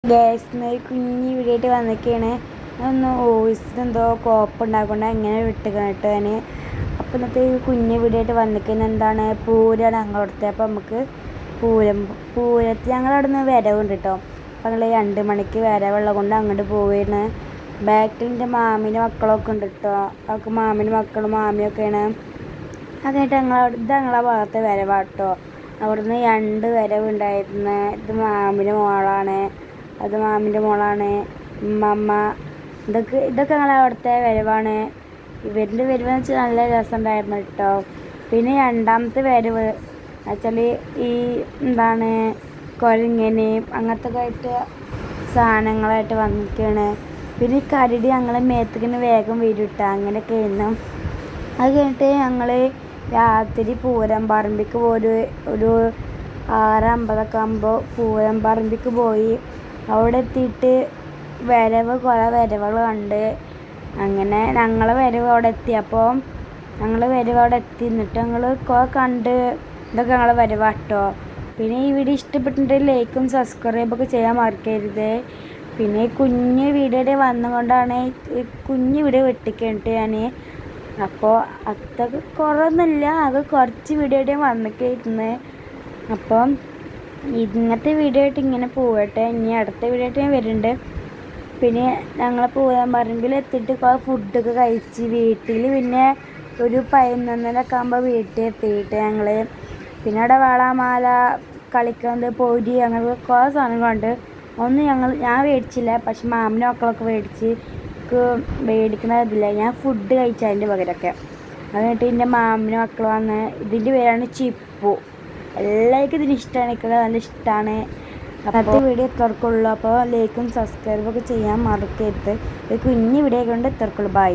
ഗ്യാസിന് കുഞ്ഞി വീടായിട്ട് വന്നിക്കാണ്. ഒന്ന് വോയിസിനെന്തോ കുഴപ്പമുണ്ടാകൊണ്ട് അങ്ങനെ വിട്ടുകേട്ടോ ഞാൻ. അപ്പം ഇന്നത്തെ കുഞ്ഞു വീടായിട്ട് വന്നിക്കുന്ന എന്താണ് പൂരമാണ് ഞങ്ങളവിടുത്തെ. അപ്പം നമുക്ക് പൂരത്തിൽ ഞങ്ങളവിടെ നിന്ന് വരവുണ്ട് കേട്ടോ. അപ്പം ഞങ്ങൾ 2 മണിക്ക് വരവുള്ളത് കൊണ്ട് അങ്ങോട്ട് പോവുകയാണ്. ബാക്കിൽ എൻ്റെ മാമിൻ്റെ മക്കളൊക്കെ ഉണ്ട് കേട്ടോ. അവർക്ക് മാമിൻ്റെ മക്കളും മാമിയൊക്കെയാണ്. അതായിട്ട് ഞങ്ങളെ ഭാഗത്തെ വരവാട്ടോ. അവിടുന്ന് 2 വരവുണ്ടായിരുന്നു. ഇത് മാമിൻ്റെ മോളാണ്, അത് മാമിൻ്റെ മോളാണ്. അമ്മ ഇതൊക്കെ ഞങ്ങളെ അവിടുത്തെ വരവാണ്. ഇവരുടെ വരവെന്ന് വെച്ചാൽ നല്ല രസമുണ്ടായിരുന്നു കേട്ടോ. പിന്നെ 2ാമത്തെ വരവ് വെച്ചാൽ ഈ എന്താണ് കുരങ്ങനെയും അങ്ങനത്തെ ഒക്കെ ആയിട്ട് സാധനങ്ങളായിട്ട് വന്നിരിക്കുകയാണ്. പിന്നെ ഈ കരടി ഞങ്ങളെ മേത്തേക്കിന് വേഗം വരും കേട്ടോ. അങ്ങനെയൊക്കെ ആയിരുന്നു. അത് കഴിഞ്ഞിട്ട് ഞങ്ങൾ രാത്രി പൂരം പറമ്പിക്ക് ഒരു 6:50 ആകുമ്പോൾ പൂരം പറമ്പിക്ക് പോയി. അവിടെ എത്തിയിട്ട് കുറേ വരവുകൾ കണ്ട്. അങ്ങനെ ഞങ്ങളെ വരവ് അവിടെ എത്തിയപ്പോൾ എന്നിട്ട് ഞങ്ങൾ കണ്ട്. ഇതൊക്കെ ഞങ്ങളെ വരവാട്ടോ. പിന്നെ ഈ വീഡിയോ ഇഷ്ടപ്പെട്ടിട്ടുണ്ടെങ്കിൽ ലൈക്കും സബ്സ്ക്രൈബൊക്കെ ചെയ്യാൻ മറക്കരുത്. പിന്നെ ഈ കുഞ്ഞ് വീഡിയോയുടെ വന്നുകൊണ്ടാണ് കുഞ്ഞ് വീഡിയോ വെട്ടിക്കേണ്ടിട്ട് ഞാൻ. അപ്പോൾ അത്രക്ക് കുറവൊന്നുമില്ല, അത് കുറച്ച് വീഡിയോയുടെയും വന്നിട്ടായിരുന്നു. അപ്പം ഇന്നത്തെ വീഡിയോ ആയിട്ട് ഇങ്ങനെ പോവട്ടെ. ഇനി അടുത്ത വീഡിയോ ആയിട്ട് ഞാൻ വരുന്നുണ്ട്. പിന്നെ ഞങ്ങൾ പൂരം പറമ്പിൽ എത്തിയിട്ട് കുറേ ഫുഡൊക്കെ കഴിച്ച് വീട്ടിൽ പിന്നെ ഒരു 11:30 ആകുമ്പോൾ വീട്ടിൽ എത്തിയിട്ട് ഞങ്ങൾ പിന്നെ അവിടെ വളമാല കളിക്കുന്നത് പൊരി അങ്ങനെ കുറേ സാധനങ്ങളുണ്ട്. ഞാൻ മേടിച്ചില്ല, പക്ഷെ മാമിൻ്റെ മക്കളൊക്കെ മേടിക്കണതില്ല. ഞാൻ ഫുഡ് കഴിച്ചു അതിൻ്റെ പകരമൊക്കെ. അത് കഴിഞ്ഞിട്ട് എൻ്റെ മാമിൻ്റെ മക്കൾ വന്ന്. ഇതിൻ്റെ പേരാണ് ചിപ്പു. എല്ലാവർക്കും ഇതിന് ഇഷ്ടമാണ്, എനിക്ക് നല്ല ഇഷ്ടമാണ്. അപ്പോഴത്തെ വീഡിയോ ഇത്രക്കുള്ളൂ. അപ്പോൾ ലൈക്കും സബ്സ്ക്രൈബൊക്കെ ചെയ്യാൻ മറക്കരുത്. ഒരു കുഞ്ഞ് വീഡിയോ കൊണ്ട് ഇത്രക്കുള്ളൂ. ബൈ.